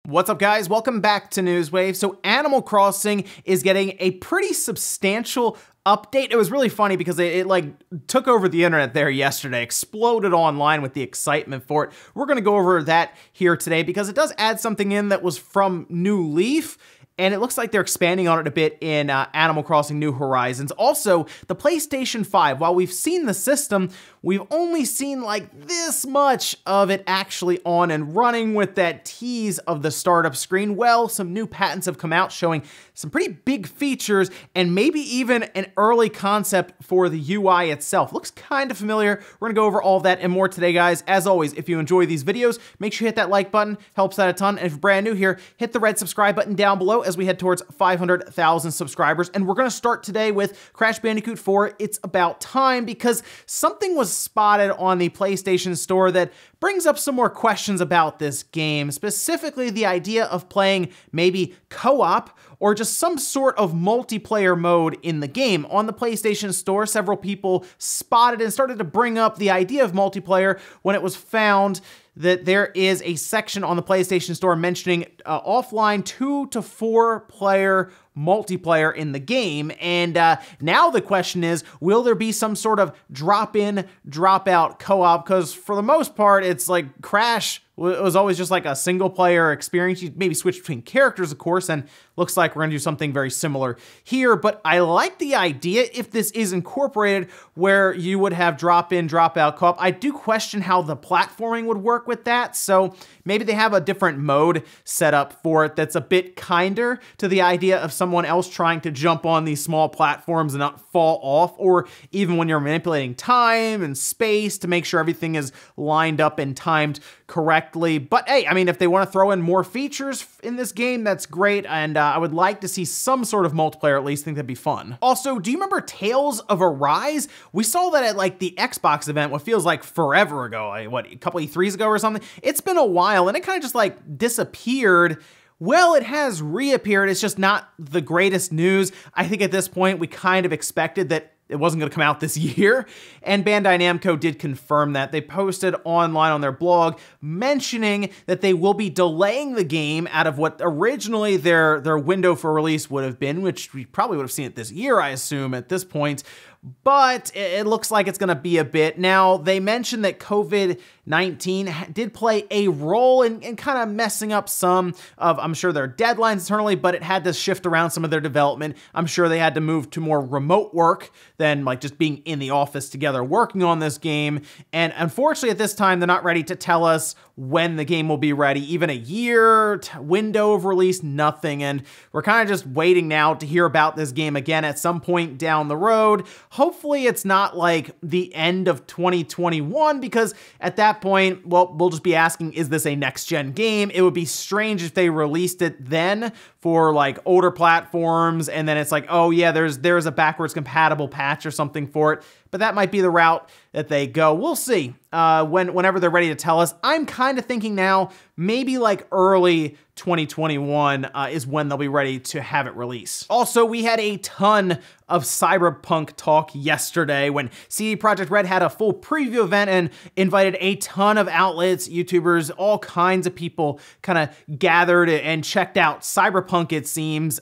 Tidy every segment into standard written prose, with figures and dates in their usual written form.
What's up, guys? Welcome back to Newswave. So Animal Crossing is getting a pretty substantial update. It was really funny because it like took over the internet there yesterday, exploded online with the excitement for it. We're going to go over that here today because it does add something in that was from New Leaf. And it looks like they're expanding on it a bit in Animal Crossing New Horizons. Also, the PlayStation 5, while we've seen the system, we've only seen like this much of it actually on and running with that tease of the startup screen. Well, some new patents have come out showing some pretty big features and maybe even an early concept for the UI itself. Looks kind of familiar. We're gonna go over all of that and more today, guys. As always, if you enjoy these videos, make sure you hit that like button, helps out a ton. And if you're brand new here, hit the red subscribe button down below as we head towards 500,000 subscribers. And we're gonna start today with Crash Bandicoot 4. It's about time because something was spotted on the PlayStation Store that brings up some more questions about this game, specifically the idea of playing maybe co-op or just some sort of multiplayer mode in the game. On the PlayStation Store, several people spotted and started to bring up the idea of multiplayer when it was found that there is a section on the PlayStation Store mentioning offline 2 to 4 player multiplayer in the game. And now the question is, will there be some sort of drop-in, drop-out co-op? Because for the most part, it's like Crash was always just like a single player experience. You maybe switch between characters, of course, and looks like we're gonna do something very similar here. But I like the idea if this is incorporated where you would have drop-in, drop-out co-op. I do question how the platforming would work with that. So maybe they have a different mode set up for it that's a bit kinder to the idea of someone else trying to jump on these small platforms and not fall off, or even when you're manipulating time and space to make sure everything is lined up and timed correctly. But hey, I mean, if they want to throw in more features in this game, that's great, and I would like to see some sort of multiplayer at least. I think that'd be fun. Also, do you remember Tales of Arise? We saw that at like the Xbox event, what feels like forever ago, like, what, a couple E3s ago or something? It's been a while, and it kind of just like disappeared. Well, it has reappeared. It's just not the greatest news. I think at this point, we kind of expected that it wasn't going to come out this year, and Bandai Namco did confirm that. They posted online on their blog mentioning that they will be delaying the game out of what originally their window for release would have been, which we probably would have seen it this year, I assume, at this point. But it looks like it's going to be a bit. Now, they mentioned that COVID-19 did play a role in kind of messing up some of, I'm sure, their deadlines internally, but it had to shift around some of their development. I'm sure they had to move to more remote work than like just being in the office together working on this game. And unfortunately, at this time, they're not ready to tell us when the game will be ready. Even a year window of release, nothing. And we're kind of just waiting now to hear about this game again at some point down the road. Hopefully it's not like the end of 2021, because at that point, well, we'll just be asking, is this a next-gen game? It would be strange if they released it then for like older platforms, and then it's like, oh yeah, there's a backwards compatible patch or something for it. But that might be the route that they go. We'll see whenever they're ready to tell us. I'm kind of thinking now, maybe like early 2021 is when they'll be ready to have it release. Also, we had a ton of Cyberpunk talk yesterday when CD Projekt Red had a full preview event and invited a ton of outlets, YouTubers, all kinds of people kind of gathered and checked out Cyberpunk, it seems.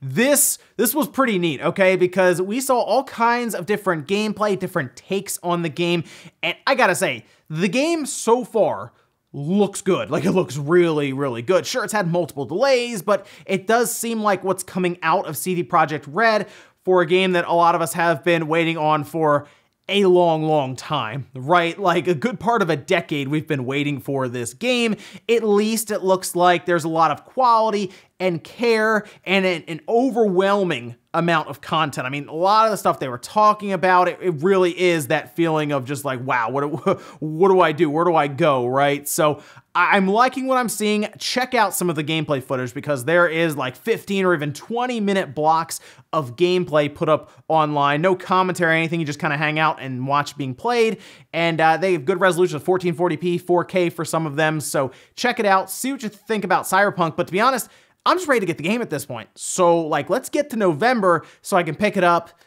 This was pretty neat, okay? Because we saw all kinds of different gameplay, different takes on the game. And I gotta say, the game so far looks good. Like, it looks really, really good. Sure, it's had multiple delays, but it does seem like what's coming out of CD Projekt Red for a game that a lot of us have been waiting on for a long, long time, right? Like a good part of a decade we've been waiting for this game. At least it looks like there's a lot of quality and care and an overwhelming amount of content. I mean, a lot of the stuff they were talking about, it really is that feeling of just like, wow, what do I do? Where do I go, right? So I'm liking what I'm seeing. Check out some of the gameplay footage because there is like 15 or even 20-minute blocks of gameplay put up online. No commentary or anything. You just kind of hang out and watch being played. And they have good resolution of 1440p, 4K for some of them. So check it out. See what you think about Cyberpunk. But to be honest, I'm just ready to get the game at this point. So like, let's get to November so I can pick it up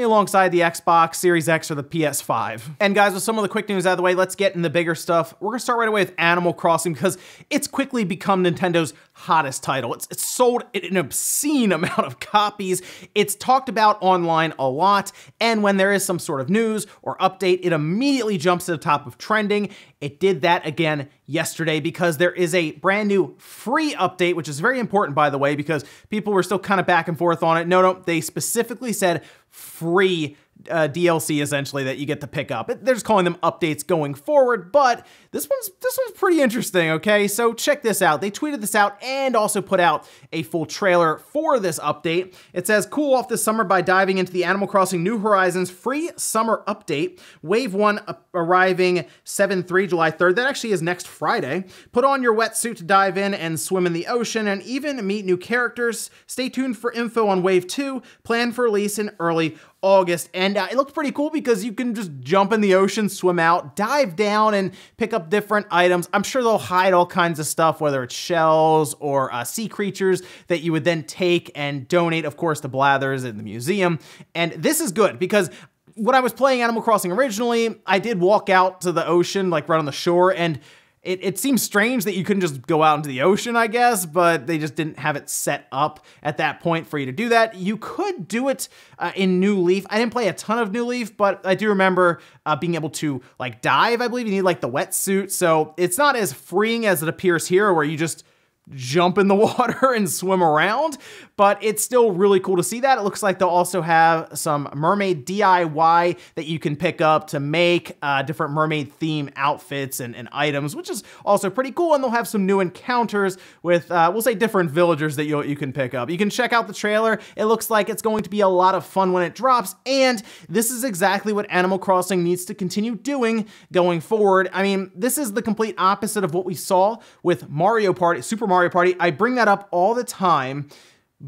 alongside the Xbox Series X or the PS5. And guys, with some of the quick news out of the way, let's get in the bigger stuff. We're gonna start right away with Animal Crossing because it's quickly become Nintendo's hottest title. It's sold an obscene amount of copies. It's talked about online a lot, and when there is some sort of news or update, it immediately jumps to the top of trending. It did that again yesterday because there is a brand new free update, which is very important, by the way, because people were still kind of back and forth on it. No, they specifically said free DLC essentially that you get to pick up. They're just calling them updates going forward, but this one's pretty interesting, okay? So check this out. They tweeted this out and also put out a full trailer for this update. It says, cool off this summer by diving into the Animal Crossing New Horizons free summer update. Wave 1 arriving 7/3, July 3rd. That actually is next Friday. Put on your wetsuit to dive in and swim in the ocean and even meet new characters. Stay tuned for info on Wave 2, planned for release in early August. And it looks pretty cool because you can just jump in the ocean, swim out, dive down, and pick up different items. I'm sure they'll hide all kinds of stuff, whether it's shells or sea creatures that you would then take and donate, of course, to Blathers in the museum. And this is good because when I was playing Animal Crossing originally, I did walk out to the ocean, like right on the shore, and it seems strange that you couldn't just go out into the ocean, I guess, but they just didn't have it set up at that point for you to do that. You could do it in New Leaf. I didn't play a ton of New Leaf, but I do remember being able to like dive. I believe you need like the wetsuit, so it's not as freeing as it appears here where you just jump in the water and swim around, but it's still really cool to see that. It looks like they'll also have some mermaid DIY that you can pick up to make different mermaid theme outfits and items, which is also pretty cool. And they'll have some new encounters with, we'll say, different villagers that you can pick up. You can check out the trailer. It looks like it's going to be a lot of fun when it drops, and this is exactly what Animal Crossing needs to continue doing going forward. I mean, this is the complete opposite of what we saw with Mario Party, Super Mario Party. I bring that up all the time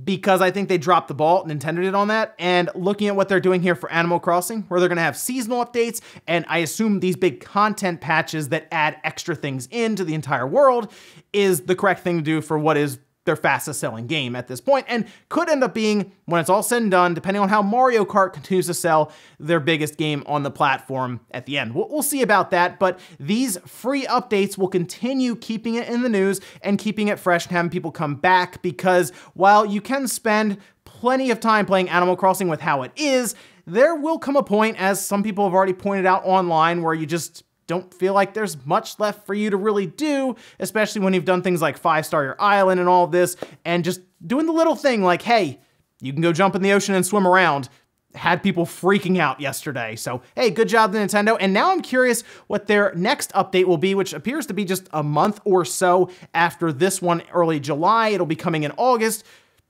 because I think they dropped the ball, Nintendo did on that, and looking at what they're doing here for Animal Crossing, where they're gonna have seasonal updates, and I assume these big content patches that add extra things into the entire world is the correct thing to do for what is their fastest selling game at this point, and could end up being, when it's all said and done, depending on how Mario Kart continues to sell, their biggest game on the platform at the end. We'll see about that, but these free updates will continue keeping it in the news and keeping it fresh and having people come back, because while you can spend plenty of time playing Animal Crossing with how it is, there will come a point, as some people have already pointed out online, where you just don't feel like there's much left for you to really do, especially when you've done things like 5-star your island and all of this, and just doing the little thing like, hey, you can go jump in the ocean and swim around, had people freaking out yesterday. So, hey, good job, Nintendo. And now I'm curious what their next update will be, which appears to be just a month or so after this one, early July. It'll be coming in August.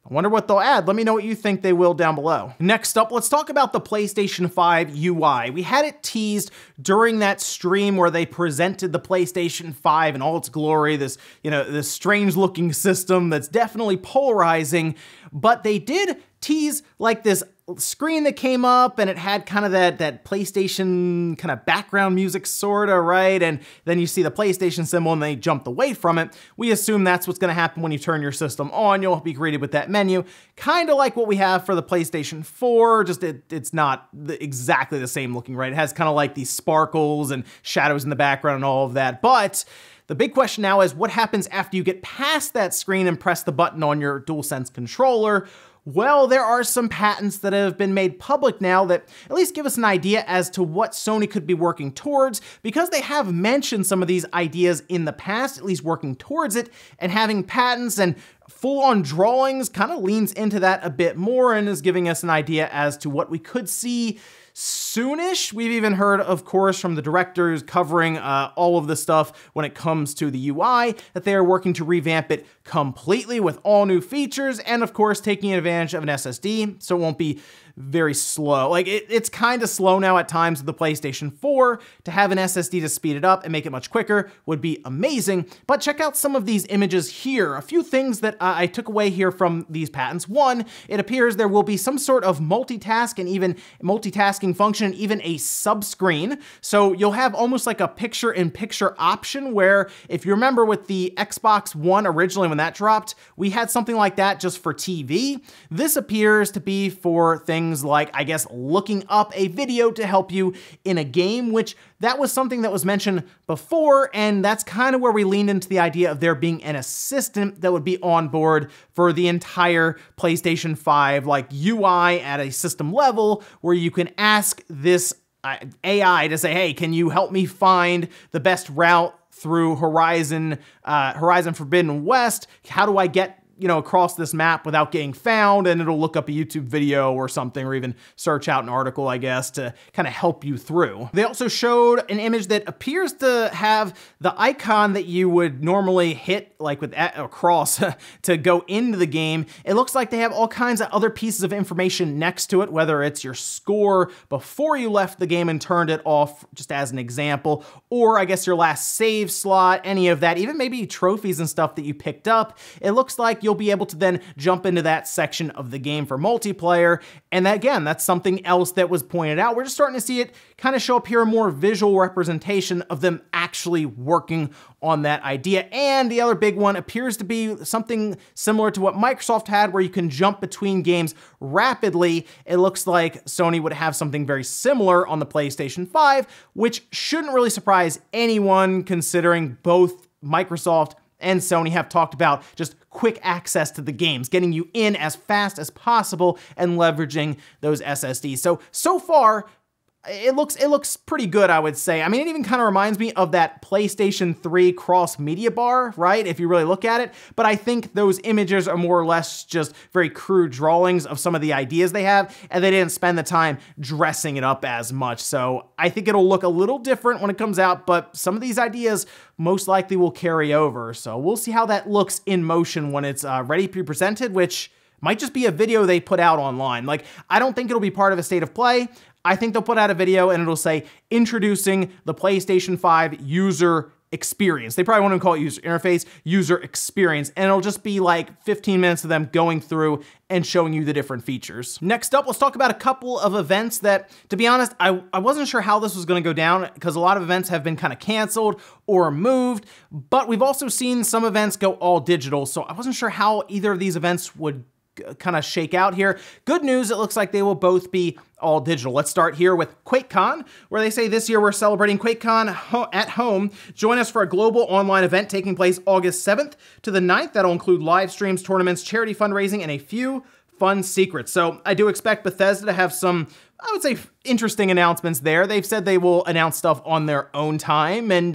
I wonder what they'll add. Let me know what you think they will down below. Next up, let's talk about the PlayStation 5 UI. We had it teased during that stream where they presented the PlayStation 5 in all its glory, this strange looking system that's definitely polarizing, but they did tease like this screen that came up, and it had kind of that PlayStation kind of background music sorta, right? And then you see the PlayStation symbol and they jumped away from it. We assume that's what's gonna happen when you turn your system on. You'll be greeted with that menu, kind of like what we have for the PlayStation 4, just it's not exactly the same looking, right? It has kind of like these sparkles and shadows in the background and all of that, but the big question now is what happens after you get past that screen and press the button on your DualSense controller? Well, there are some patents that have been made public now that at least give us an idea as to what Sony could be working towards, because they have mentioned some of these ideas in the past, at least working towards it, and having patents and full-on drawings kind of leans into that a bit more and is giving us an idea as to what we could see soonish. We've even heard, of course, from the directors covering all of the stuff when it comes to the UI, that they are working to revamp it completely with all new features and, of course, taking advantage of an SSD, so it won't be very slow. Like, it's kind of slow now at times with the PlayStation 4. To have an SSD to speed it up and make it much quicker would be amazing, but check out some of these images here. A few things that I took away here from these patents. One, it appears there will be some sort of multitask and even multitasking function, and even a sub-screen. So you'll have almost like a picture-in-picture option where, if you remember with the Xbox One originally when that dropped, we had something like that just for TV. This appears to be for things things like, I guess, looking up a video to help you in a game, which that was something that was mentioned before, and that's kind of where we leaned into the idea of there being an assistant that would be on board for the entire PlayStation 5, like UI at a system level, where you can ask this AI to say, hey, can you help me find the best route through Horizon Forbidden West? How do I get across this map without getting found? And it'll look up a YouTube video or something, or even search out an article, I guess, to kind of help you through. They also showed an image that appears to have the icon that you would normally hit, like with a cross, to go into the game. It looks like they have all kinds of other pieces of information next to it, whether it's your score before you left the game and turned it off, just as an example, or I guess your last save slot, any of that, even maybe trophies and stuff that you picked up. It looks like you'll be able to then jump into that section of the game for multiplayer. And again, that's something else that was pointed out. We're just starting to see it kind of show up here, a more visual representation of them actually working on that idea. And the other big one appears to be something similar to what Microsoft had, where you can jump between games rapidly. It looks like Sony would have something very similar on the PlayStation 5, which shouldn't really surprise anyone, considering both Microsoft and Sony have talked about just quick access to the games, getting you in as fast as possible and leveraging those SSDs. So far, it looks pretty good, I would say. I mean, it even kind of reminds me of that PlayStation 3 cross-media bar, right? If you really look at it. But I think those images are more or less just very crude drawings of some of the ideas they have, and they didn't spend the time dressing it up as much. So I think it'll look a little different when it comes out, but some of these ideas most likely will carry over. So we'll see how that looks in motion when it's ready to be presented, which might just be a video they put out online. Like, I don't think it'll be part of a state of play. I think they'll put out a video and it'll say, introducing the PlayStation 5 user experience. They probably won't even call it user interface, user experience. And it'll just be like 15 minutes of them going through and showing you the different features. Next up, let's talk about a couple of events that, to be honest, I wasn't sure how this was gonna go down, because a lot of events have been kind of canceled or moved, but we've also seen some events go all digital. So I wasn't sure how either of these events would kind of shake out here. Good news, it looks like they will both be all digital. Let's start here with Quakecon, where they say this year we're celebrating Quakecon at home. Join us for a global online event taking place August 7th to the 9th. That'll include live streams, tournaments, charity fundraising, and a few fun secrets. So I do expect Bethesda to have some, I would say, interesting announcements there. They've said they will announce stuff on their own time, and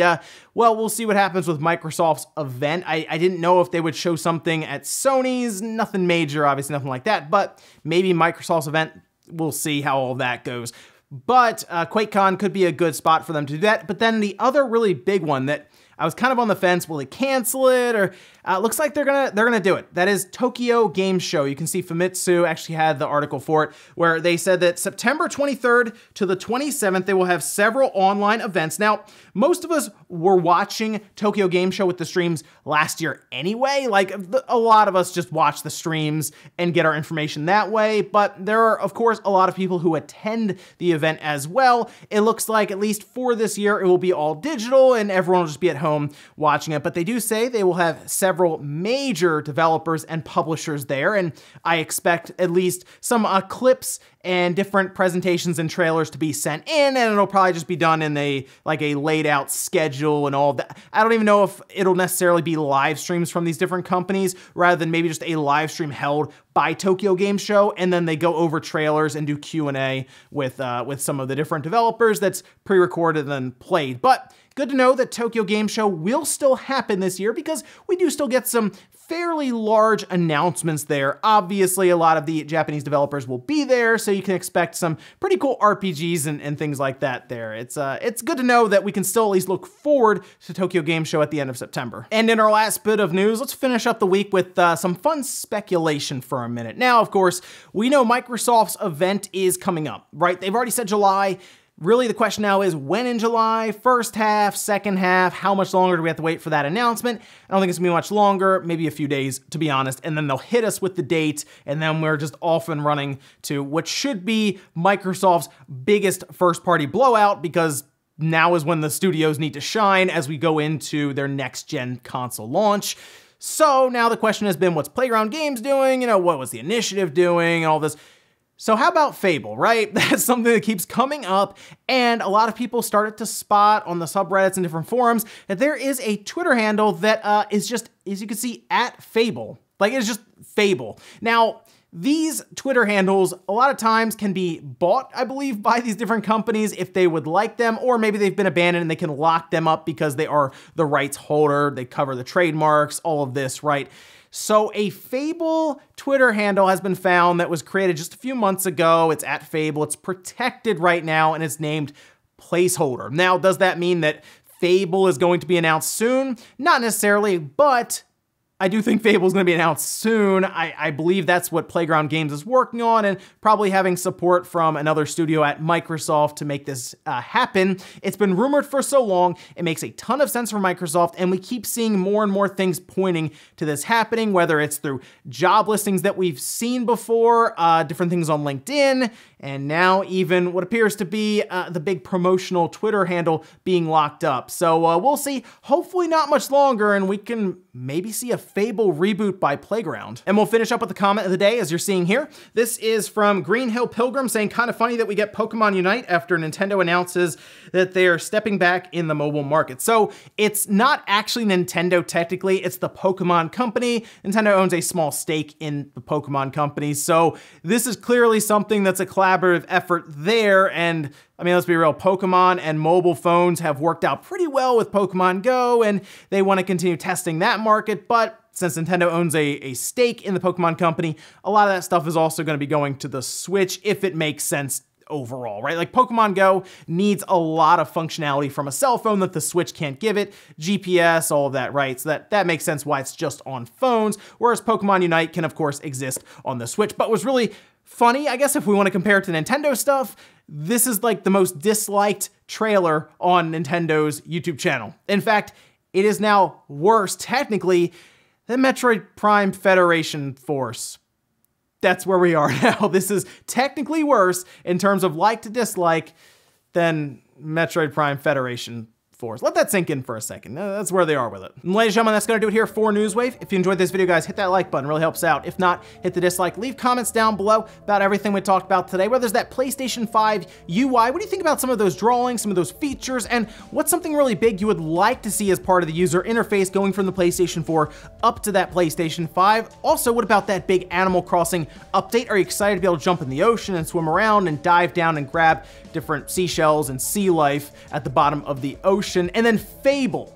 well, we'll see what happens with Microsoft's event. I didn't know if they would show something at Sony's, nothing major, obviously nothing like that, but maybe Microsoft's event, we'll see how all that goes. But QuakeCon could be a good spot for them to do that. But then the other really big one that I was kind of on the fence, will they cancel it? Or looks like they're gonna do it. That is Tokyo Game Show. You can see Famitsu actually had the article for it, where they said that September 23rd to the 27th, they will have several online events. Now, most of us were watching Tokyo Game Show with the streams last year anyway. Like, a lot of us just watch the streams and get our information that way. But there are, of course, a lot of people who attend the event as well. It looks like, at least for this year, it will be all digital and everyone will just be at home watching it. But they do say they will have several major developers and publishers there, and I expect at least some clips and different presentations and trailers to be sent in, and it'll probably just be done in a laid out schedule and all that. I don't even know if it'll necessarily be live streams from these different companies, rather than maybe just a live stream held by Tokyo Game Show, and then they go over trailers and do Q&A with some of the different developers that's pre-recorded and then played. But good to know that Tokyo Game Show will still happen this year, because we do still get some fairly large announcements there. Obviously, a lot of the Japanese developers will be there, so you can expect some pretty cool RPGs and things like that there. It's good to know that we can still at least look forward to Tokyo Game Show at the end of September. And in our last bit of news, let's finish up the week with some fun speculation for a minute. Now, of course, we know Microsoft's event is coming up, right? They've already said July. Really, the question now is when in July, first half, second half, how much longer do we have to wait for that announcement? I don't think it's gonna be much longer, maybe a few days, to be honest, and then they'll hit us with the date, and then we're just off and running to what should be Microsoft's biggest first-party blowout, because now is when the studios need to shine as we go into their next-gen console launch. So now the question has been, what's Playground Games doing? You know, what was the initiative doing? And all this. So how about Fable, right? That's something that keeps coming up, and a lot of people started to spot on the subreddits and different forums that there is a Twitter handle that is just, as you can see, at Fable. Like, it's just Fable. Now, these Twitter handles a lot of times can be bought, I believe, by these different companies if they would like them, or maybe they've been abandoned and they can lock them up because they are the rights holder, they cover the trademarks, all of this, right? So a Fable Twitter handle has been found that was created just a few months ago. It's at Fable, it's protected right now, and it's named Placeholder. Now, does that mean that Fable is going to be announced soon? Not necessarily, but I do think Fable is going to be announced soon. I believe that's what Playground Games is working on, and probably having support from another studio at Microsoft to make this happen. It's been rumored for so long, it makes a ton of sense for Microsoft, and we keep seeing more and more things pointing to this happening, whether it's through job listings that we've seen before, different things on LinkedIn, and now even what appears to be the big promotional Twitter handle being locked up. So we'll see, hopefully not much longer, and we can maybe see a Fable reboot by Playground. And we'll finish up with the comment of the day, as you're seeing here. This is from Green Hill Pilgrim saying, kind of funny that we get Pokemon Unite after Nintendo announces that they are stepping back in the mobile market. So it's not actually Nintendo technically, it's the Pokemon company. Nintendo owns a small stake in the Pokemon company. So this is clearly something that's a collaborative effort there. And I mean, let's be real, Pokemon and mobile phones have worked out pretty well with Pokemon Go, and they want to continue testing that market, but since Nintendo owns a stake in the Pokemon company, a lot of that stuff is also going to be going to the Switch if it makes sense overall, right? Like Pokemon Go needs a lot of functionality from a cell phone that the Switch can't give it, GPS, all of that, right? So that makes sense why it's just on phones, whereas Pokemon Unite can, of course, exist on the Switch. But was really funny, I guess, if we want to compare it to Nintendo stuff, this is like the most disliked trailer on Nintendo's YouTube channel. In fact, it is now worse, technically, than Metroid Prime Federation Force. That's where we are now. This is technically worse in terms of like to dislike than Metroid Prime Federation Force. Let that sink in for a second. That's where they are with it. And ladies and gentlemen, that's gonna do it here for Newswave. If you enjoyed this video, guys, hit that like button, really helps out. If not, hit the dislike. Leave comments down below about everything we talked about today, whether it's that PlayStation 5 UI, what do you think about some of those drawings, some of those features, and what's something really big you would like to see as part of the user interface going from the PlayStation 4 up to that PlayStation 5? Also, what about that big Animal Crossing update? Are you excited to be able to jump in the ocean and swim around and dive down and grab different seashells and sea life at the bottom of the ocean? And then Fable.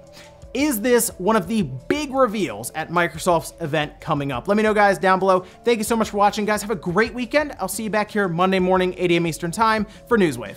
Is this one of the big reveals at Microsoft's event coming up? Let me know, guys, down below. Thank you so much for watching, guys. Have a great weekend. I'll see you back here Monday morning, 8 a.m. Eastern Time for Newswave.